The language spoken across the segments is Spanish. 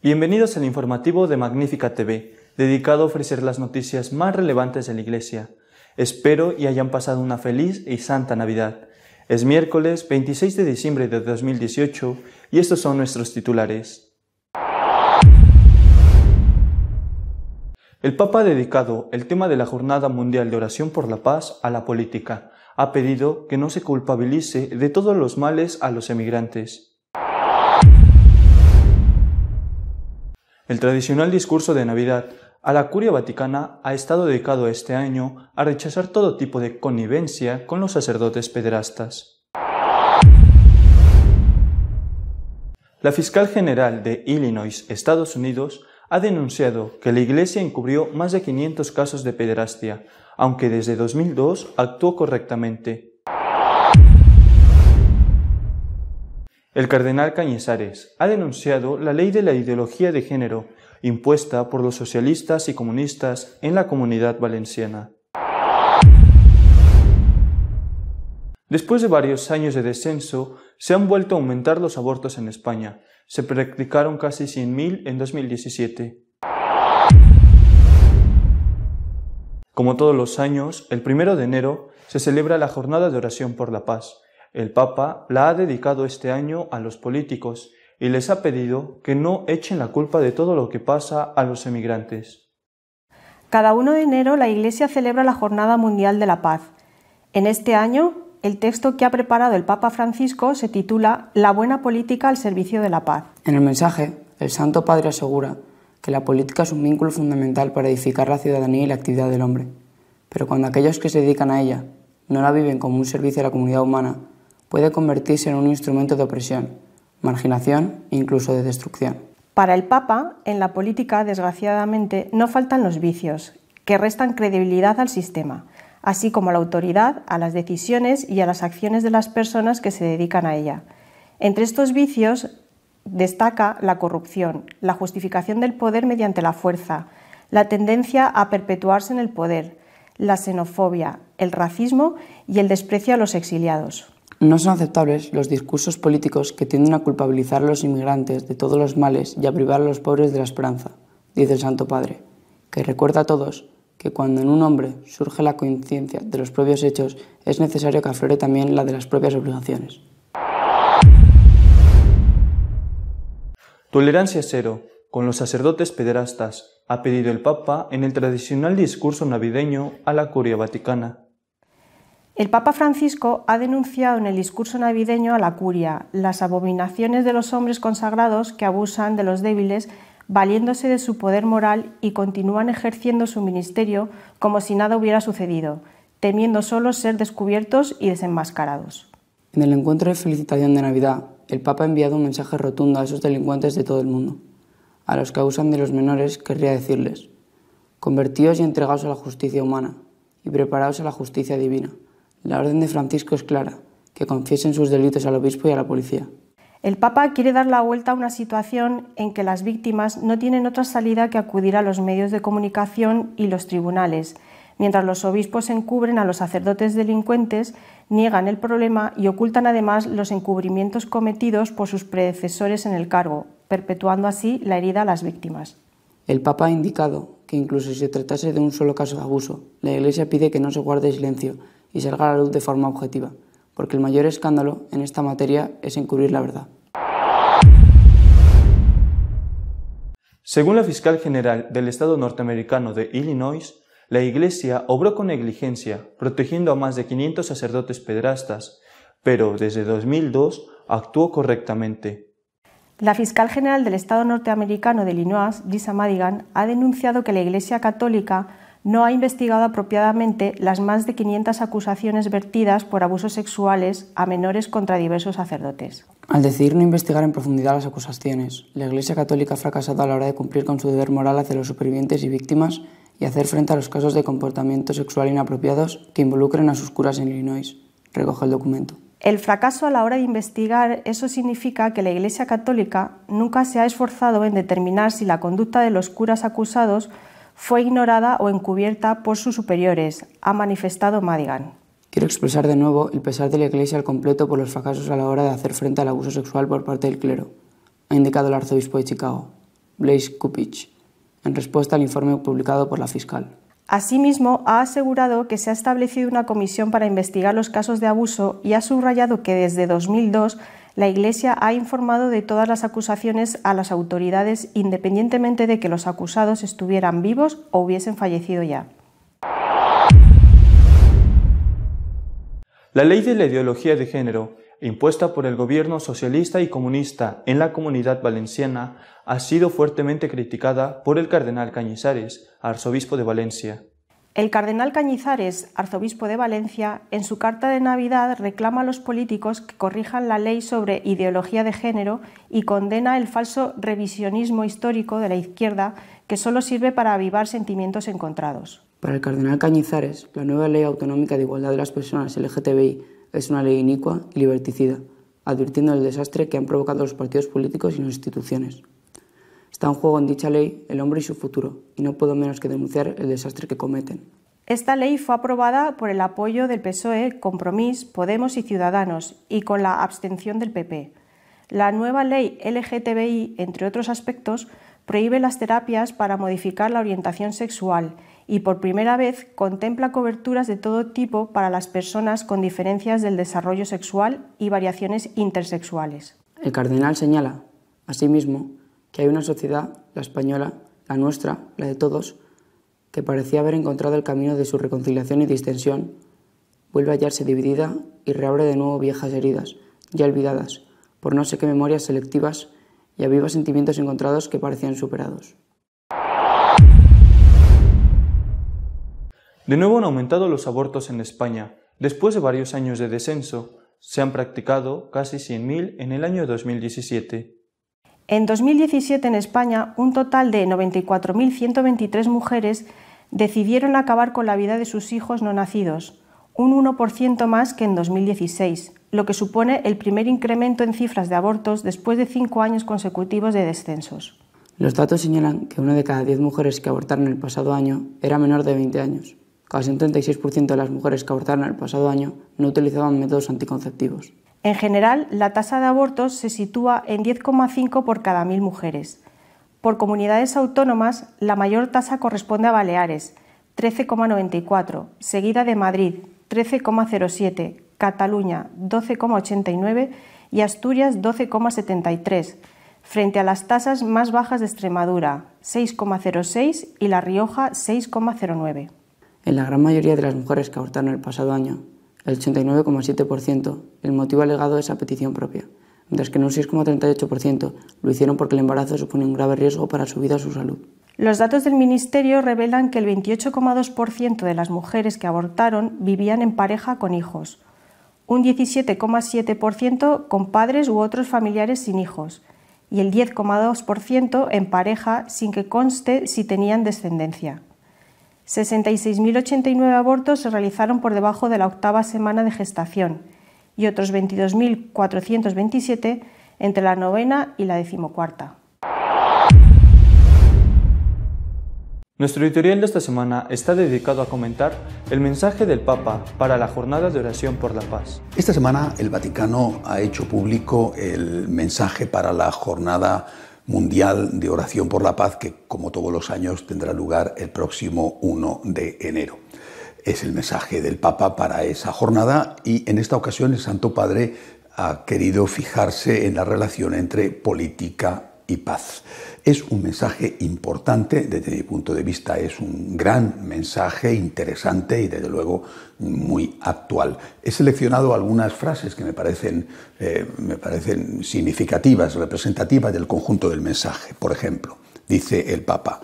Bienvenidos al informativo de Magnífica TV, dedicado a ofrecer las noticias más relevantes de la Iglesia. Espero y hayan pasado una feliz y santa Navidad. Es miércoles 26 de diciembre de 2018 y estos son nuestros titulares. El Papa ha dedicado el tema de la Jornada Mundial de Oración por la Paz a la política. Ha pedido que no se culpabilice de todos los males a los emigrantes. El tradicional discurso de Navidad a la Curia Vaticana ha estado dedicado este año a rechazar todo tipo de connivencia con los sacerdotes pederastas. La fiscal general de Illinois, Estados Unidos, ha denunciado que la Iglesia encubrió más de 500 casos de pederastia, aunque desde 2002 actuó correctamente. El cardenal Cañizares ha denunciado la ley de la ideología de género impuesta por los socialistas y comunistas en la Comunidad Valenciana. Después de varios años de descenso, se han vuelto a aumentar los abortos en España. Se practicaron casi 100.000 en 2017. Como todos los años, el 1 de enero se celebra la Jornada de Oración por la Paz. El Papa la ha dedicado este año a los políticos y les ha pedido que no echen la culpa de todo lo que pasa a los emigrantes. Cada 1 de enero la Iglesia celebra la Jornada Mundial de la Paz. En este año, el texto que ha preparado el Papa Francisco se titula La buena política al servicio de la paz. En el mensaje, el Santo Padre asegura que la política es un vínculo fundamental para edificar la ciudadanía y la actividad del hombre. Pero cuando aquellos que se dedican a ella no la viven como un servicio a la comunidad humana, puede convertirse en un instrumento de opresión, marginación e incluso de destrucción. Para el Papa, en la política, desgraciadamente, no faltan los vicios, que restan credibilidad al sistema, así como la autoridad, a las decisiones y a las acciones de las personas que se dedican a ella. Entre estos vicios destaca la corrupción, la justificación del poder mediante la fuerza, la tendencia a perpetuarse en el poder, la xenofobia, el racismo y el desprecio a los exiliados. No son aceptables los discursos políticos que tienden a culpabilizar a los inmigrantes de todos los males y a privar a los pobres de la esperanza, dice el Santo Padre, que recuerda a todos que cuando en un hombre surge la conciencia de los propios hechos, es necesario que aflore también la de las propias obligaciones. Tolerancia cero con los sacerdotes pederastas, ha pedido el Papa en el tradicional discurso navideño a la Curia Vaticana. El Papa Francisco ha denunciado en el discurso navideño a la Curia las abominaciones de los hombres consagrados que abusan de los débiles, valiéndose de su poder moral y continúan ejerciendo su ministerio como si nada hubiera sucedido, temiendo solo ser descubiertos y desenmascarados. En el encuentro de felicitación de Navidad, el Papa ha enviado un mensaje rotundo a esos delincuentes de todo el mundo. A los que abusan de los menores querría decirles: convertíos y entregaos a la justicia humana y preparaos a la justicia divina. La orden de Francisco es clara, que confiesen sus delitos al obispo y a la policía. El Papa quiere dar la vuelta a una situación en que las víctimas no tienen otra salida que acudir a los medios de comunicación y los tribunales, mientras los obispos encubren a los sacerdotes delincuentes, niegan el problema y ocultan además los encubrimientos cometidos por sus predecesores en el cargo, perpetuando así la herida a las víctimas. El Papa ha indicado que incluso si se tratase de un solo caso de abuso, la Iglesia pide que no se guarde silencio y salga a la luz de forma objetiva, porque el mayor escándalo en esta materia es encubrir la verdad. Según la fiscal general del estado norteamericano de Illinois, la Iglesia obró con negligencia, protegiendo a más de 500 sacerdotes pederastas, pero desde 2002 actuó correctamente. La fiscal general del estado norteamericano de Illinois, Lisa Madigan, ha denunciado que la Iglesia Católica no ha investigado apropiadamente las más de 500 acusaciones vertidas por abusos sexuales a menores contra diversos sacerdotes. Al decidir no investigar en profundidad las acusaciones, la Iglesia Católica ha fracasado a la hora de cumplir con su deber moral hacia los supervivientes y víctimas y hacer frente a los casos de comportamiento sexual inapropiados que involucren a sus curas en Illinois, recoge el documento. El fracaso a la hora de investigar, eso significa que la Iglesia Católica nunca se ha esforzado en determinar si la conducta de los curas acusados fue ignorada o encubierta por sus superiores, ha manifestado Madigan. Quiero expresar de nuevo el pesar de la Iglesia al completo por los fracasos a la hora de hacer frente al abuso sexual por parte del clero, ha indicado el arzobispo de Chicago. Blaise Cupich, en respuesta al informe publicado por la fiscal. Asimismo, ha asegurado que se ha establecido una comisión para investigar los casos de abuso y ha subrayado que desde 2002 la Iglesia ha informado de todas las acusaciones a las autoridades independientemente de que los acusados estuvieran vivos o hubiesen fallecido ya. La ley de la ideología de género, impuesta por el gobierno socialista y comunista en la Comunidad Valenciana, ha sido fuertemente criticada por el cardenal Cañizares, arzobispo de Valencia. El cardenal Cañizares, arzobispo de Valencia, en su carta de Navidad reclama a los políticos que corrijan la ley sobre ideología de género y condena el falso revisionismo histórico de la izquierda que solo sirve para avivar sentimientos encontrados. Para el cardenal Cañizares, la nueva ley autonómica de igualdad de las personas LGTBI es una ley inicua y liberticida, advirtiendo del desastre que han provocado los partidos políticos y las instituciones. Está en juego en dicha ley el hombre y su futuro, y no puedo menos que denunciar el desastre que cometen. Esta ley fue aprobada por el apoyo del PSOE, Compromís, Podemos y Ciudadanos, y con la abstención del PP. La nueva ley LGTBI, entre otros aspectos, prohíbe las terapias para modificar la orientación sexual y por primera vez contempla coberturas de todo tipo para las personas con diferencias del desarrollo sexual y variaciones intersexuales. El cardenal señala, asimismo, que hay una sociedad, la española, la nuestra, la de todos, que parecía haber encontrado el camino de su reconciliación y distensión, vuelve a hallarse dividida y reabre de nuevo viejas heridas, ya olvidadas, por no sé qué memorias selectivas, y aviva sentimientos encontrados que parecían superados. De nuevo han aumentado los abortos en España. Después de varios años de descenso, se han practicado casi 100.000 en el año 2017. En 2017 en España, un total de 94.123 mujeres decidieron acabar con la vida de sus hijos no nacidos, un 1% más que en 2016, lo que supone el primer incremento en cifras de abortos después de 5 años consecutivos de descensos. Los datos señalan que 1 de cada 10 mujeres que abortaron el pasado año era menor de 20 años. Casi un 36% de las mujeres que abortaron el pasado año no utilizaban métodos anticonceptivos. En general, la tasa de abortos se sitúa en 10,5 por cada 1.000 mujeres. Por comunidades autónomas, la mayor tasa corresponde a Baleares, 13,94, seguida de Madrid, 13,07, Cataluña, 12,89 y Asturias, 12,73, frente a las tasas más bajas de Extremadura, 6,06 y La Rioja, 6,09. En la gran mayoría de las mujeres que abortaron el pasado año, el 89,7%, el motivo alegado es a petición propia, mientras que en un 6,38% lo hicieron porque el embarazo supone un grave riesgo para su vida o su salud. Los datos del Ministerio revelan que el 28,2% de las mujeres que abortaron vivían en pareja con hijos, un 17,7% con padres u otros familiares sin hijos y el 10,2% en pareja sin que conste si tenían descendencia. 66.089 abortos se realizaron por debajo de la 8ª semana de gestación y otros 22.427 entre la 9ª y la 14ª. Nuestro editorial de esta semana está dedicado a comentar el mensaje del Papa para la Jornada de Oración por la Paz. Esta semana el Vaticano ha hecho público el mensaje para la Jornada Mundial de Oración por la Paz, que como todos los años tendrá lugar el próximo 1 de enero. Es el mensaje del Papa para esa jornada y en esta ocasión el Santo Padre ha querido fijarse en la relación entre política y paz. Es un mensaje importante, desde mi punto de vista es un gran mensaje, interesante y desde luego muy actual. He seleccionado algunas frases que me parecen significativas, representativas del conjunto del mensaje. Por ejemplo, dice el Papa: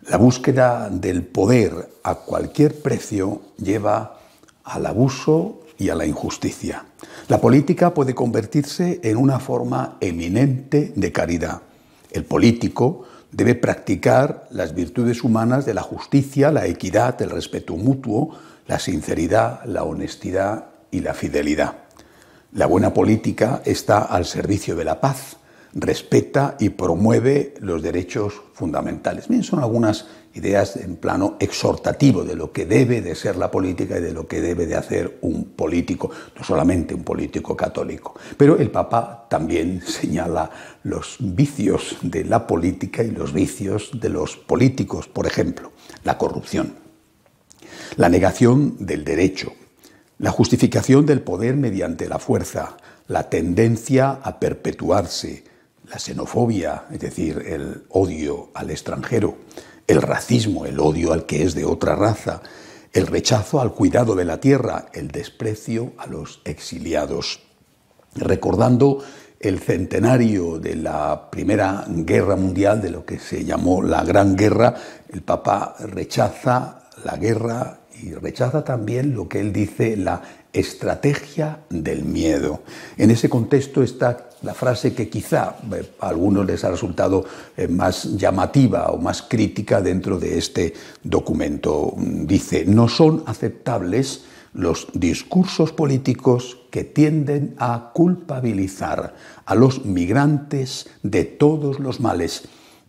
la búsqueda del poder a cualquier precio lleva al abuso y a la injusticia. La política puede convertirse en una forma eminente de caridad. El político debe practicar las virtudes humanas de la justicia, la equidad, el respeto mutuo, la sinceridad, la honestidad y la fidelidad. La buena política está al servicio de la paz, respeta y promueve los derechos fundamentales. Bien, son algunas ideas en plano exhortativo de lo que debe de ser la política y de lo que debe de hacer un político, no solamente un político católico. Pero el Papa también señala los vicios de la política y los vicios de los políticos, por ejemplo, la corrupción, la negación del derecho, la justificación del poder mediante la fuerza, la tendencia a perpetuarse, la xenofobia, es decir, el odio al extranjero, el racismo, el odio al que es de otra raza, el rechazo al cuidado de la tierra, el desprecio a los exiliados. Recordando el centenario de la Primera Guerra Mundial, de lo que se llamó la Gran Guerra, el Papa rechaza la guerra y rechaza también lo que él dice la estrategia del miedo. En ese contexto está la frase que quizá a algunos les ha resultado más llamativa o más crítica dentro de este documento. Dice: no son aceptables los discursos políticos que tienden a culpabilizar a los migrantes de todos los males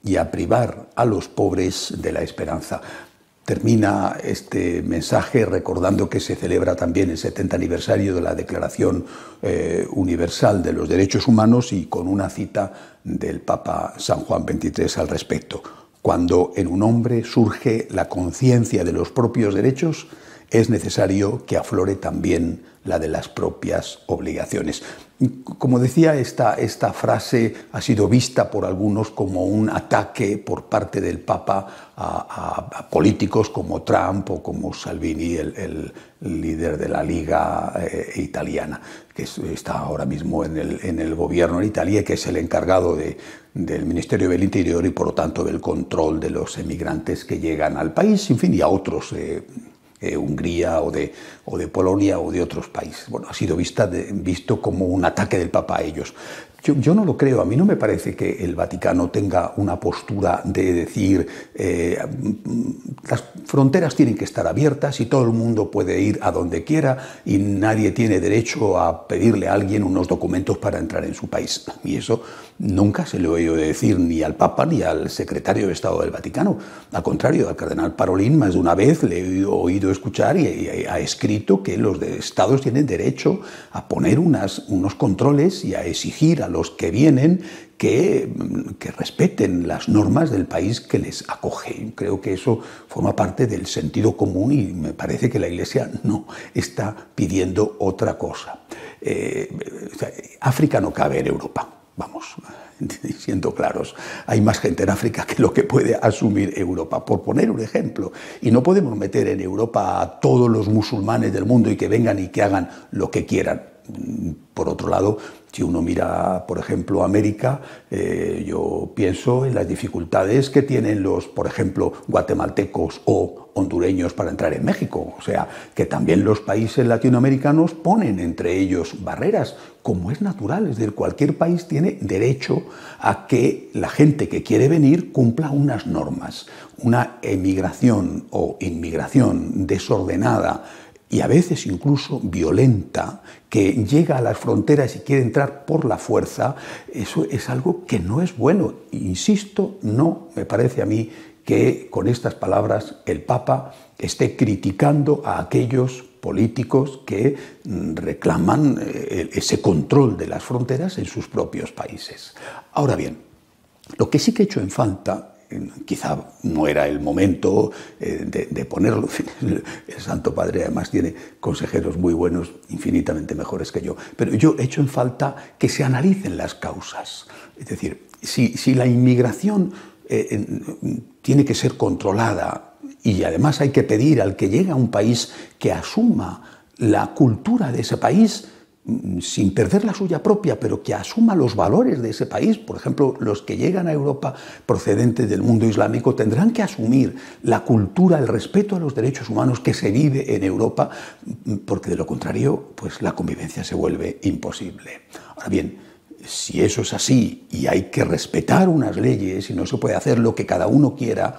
y a privar a los pobres de la esperanza. Termina este mensaje recordando que se celebra también el 70 aniversario de la Declaración Universal de los Derechos Humanos y con una cita del Papa San Juan XXIII al respecto. Cuando en un hombre surge la conciencia de los propios derechos, es necesario que aflore también la de las propias obligaciones. Como decía, esta frase ha sido vista por algunos como un ataque por parte del Papa a políticos como Trump o como Salvini, el líder de la Liga italiana, que está ahora mismo en el gobierno en Italia y que es el encargado del Ministerio del Interior y por lo tanto del control de los emigrantes que llegan al país, en fin, y a otros Hungría o de Polonia o de otros países. Bueno, ha sido visto como un ataque del Papa a ellos. Yo no lo creo. A mí no me parece que el Vaticano tenga una postura de decir las fronteras tienen que estar abiertas y todo el mundo puede ir a donde quiera y nadie tiene derecho a pedirle a alguien unos documentos para entrar en su país. Y eso nunca se lo he oído decir ni al Papa ni al secretario de Estado del Vaticano. Al contrario, al cardenal Parolin más de una vez le he oído escuchar y ha escrito que los estados tienen derecho a poner unos controles y a exigir a los que vienen que respeten las normas del país que les acoge. Creo que eso forma parte del sentido común y me parece que la Iglesia no está pidiendo otra cosa. África no cabe en Europa. Vamos, siendo claros, hay más gente en África que lo que puede asumir Europa, por poner un ejemplo. Y no podemos meter en Europa a todos los musulmanes del mundo y que vengan y que hagan lo que quieran. Por otro lado, si uno mira, por ejemplo, América, yo pienso en las dificultades que tienen los, por ejemplo, guatemaltecos o hondureños para entrar en México. O sea, que también los países latinoamericanos ponen entre ellos barreras, como es natural. Es decir, cualquier país tiene derecho a que la gente que quiere venir cumpla unas normas. Una emigración o inmigración desordenada y a veces incluso violenta, que llega a las fronteras y quiere entrar por la fuerza, eso es algo que no es bueno. Insisto, no me parece a mí que con estas palabras el Papa esté criticando a aquellos políticos que reclaman ese control de las fronteras en sus propios países. Ahora bien, lo que sí que he hecho en falta, quizá no era el momento de ponerlo. El Santo Padre además tiene consejeros muy buenos, infinitamente mejores que yo, pero yo he hecho en falta que se analicen las causas. Es decir, si la inmigración tiene que ser controlada y además hay que pedir al que llega a un país que asuma la cultura de ese país, sin perder la suya propia, pero que asuma los valores de ese país. Por ejemplo, los que llegan a Europa procedentes del mundo islámico tendrán que asumir la cultura, el respeto a los derechos humanos que se vive en Europa, porque de lo contrario, pues la convivencia se vuelve imposible. Ahora bien, si eso es así y hay que respetar unas leyes y no se puede hacer lo que cada uno quiera,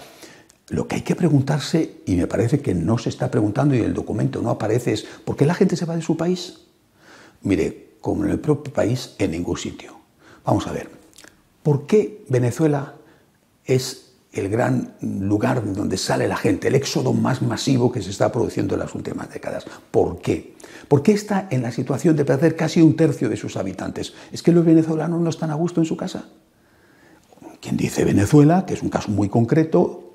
lo que hay que preguntarse, y me parece que no se está preguntando y en el documento no aparece, es ¿por qué la gente se va de su país? Mire, como en el propio país, en ningún sitio. Vamos a ver, ¿Por qué Venezuela es el gran lugar donde sale la gente, el éxodo más masivo que se está produciendo en las últimas décadas? ¿Por qué? ¿Por qué está en la situación de perder casi un tercio de sus habitantes? ¿Es que los venezolanos no están a gusto en su casa? Quien dice Venezuela, que es un caso muy concreto,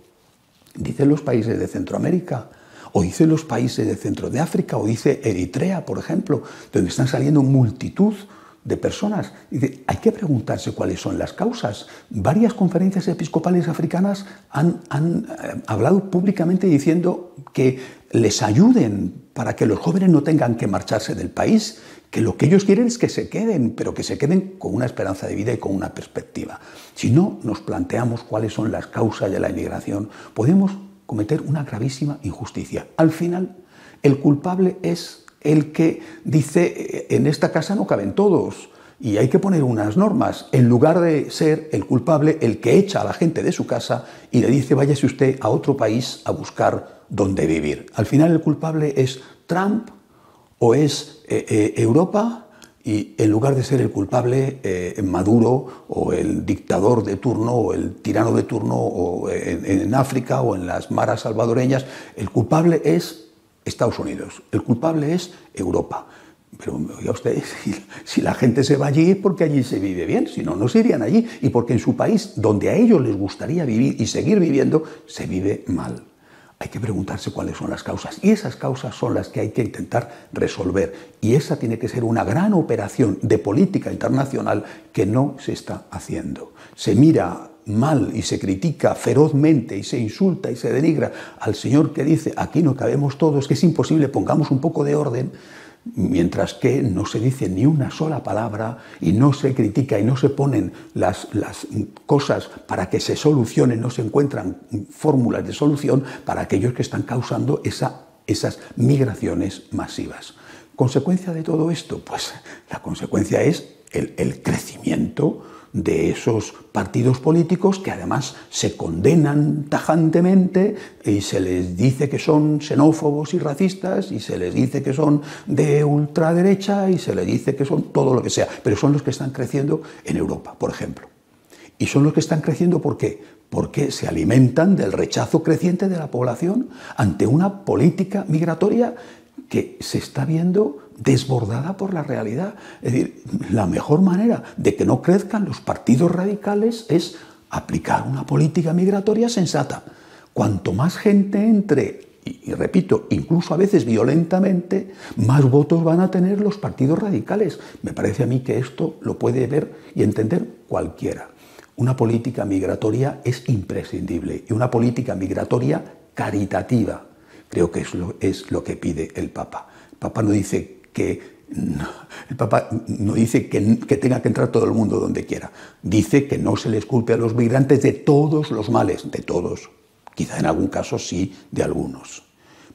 dice los países de Centroamérica, o dice los países del centro de África, o dice Eritrea, por ejemplo, donde están saliendo multitud de personas. Dice, hay que preguntarse cuáles son las causas. Varias conferencias episcopales africanas han hablado públicamente diciendo que les ayuden para que los jóvenes no tengan que marcharse del país, que lo que ellos quieren es que se queden, pero que se queden con una esperanza de vida y con una perspectiva. Si no nos planteamos cuáles son las causas de la inmigración, podemos cometer una gravísima injusticia. Al final, el culpable es el que dice, en esta casa no caben todos y hay que poner unas normas, en lugar de ser el culpable el que echa a la gente de su casa y le dice, váyase usted a otro país a buscar dónde vivir. Al final el culpable es Trump o es Europa, y en lugar de ser el culpable Maduro o el dictador de turno o el tirano de turno o en África o en las maras salvadoreñas, el culpable es Estados Unidos, el culpable es Europa. Pero oiga usted, si la gente se va allí es porque allí se vive bien, si no, no se irían allí, y porque en su país, donde a ellos les gustaría vivir y seguir viviendo, se vive mal. Hay que preguntarse cuáles son las causas, y esas causas son las que hay que intentar resolver, y esa tiene que ser una gran operación de política internacional que no se está haciendo. Se mira mal y se critica ferozmente y se insulta y se denigra al señor que dice aquí no cabemos todos, que es imposible, pongamos un poco de orden, mientras que no se dice ni una sola palabra y no se critica y no se ponen las cosas para que se solucionen, no se encuentran fórmulas de solución para aquellos que están causando esas migraciones masivas. ¿Consecuencia de todo esto? Pues la consecuencia es el crecimiento de esos partidos políticos que además se condenan tajantemente y se les dice que son xenófobos y racistas y se les dice que son de ultraderecha y se les dice que son todo lo que sea, pero son los que están creciendo en Europa, por ejemplo. Y son los que están creciendo ¿por qué? Porque se alimentan del rechazo creciente de la población ante una política migratoria que se está viendo desbordada por la realidad. Es decir, la mejor manera de que no crezcan los partidos radicales es aplicar una política migratoria sensata. Cuanto más gente entre, y repito, incluso a veces violentamente, más votos van a tener los partidos radicales. Me parece a mí que esto lo puede ver y entender cualquiera. Una política migratoria es imprescindible y una política migratoria caritativa. Creo que es lo que pide el Papa. El Papa no dice que tenga que entrar todo el mundo donde quiera. Dice que no se les culpe a los migrantes de todos los males, de todos. Quizá en algún caso sí, de algunos.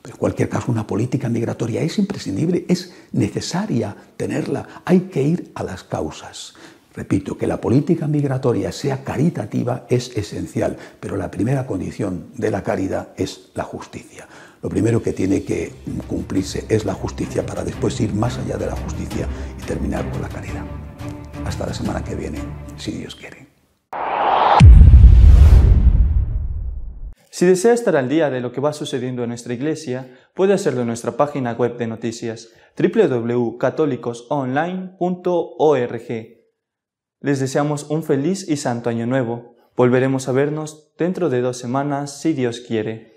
Pero en cualquier caso, una política migratoria es imprescindible, es necesaria tenerla. Hay que ir a las causas. Repito, que la política migratoria sea caritativa es esencial, pero la primera condición de la caridad es la justicia. Lo primero que tiene que cumplirse es la justicia para después ir más allá de la justicia y terminar con la caridad. Hasta la semana que viene, si Dios quiere. Si desea estar al día de lo que va sucediendo en nuestra iglesia, puede hacerlo en nuestra página web de noticias www.católicosonline.org. Les deseamos un feliz y santo año nuevo. Volveremos a vernos dentro de 2 semanas, si Dios quiere.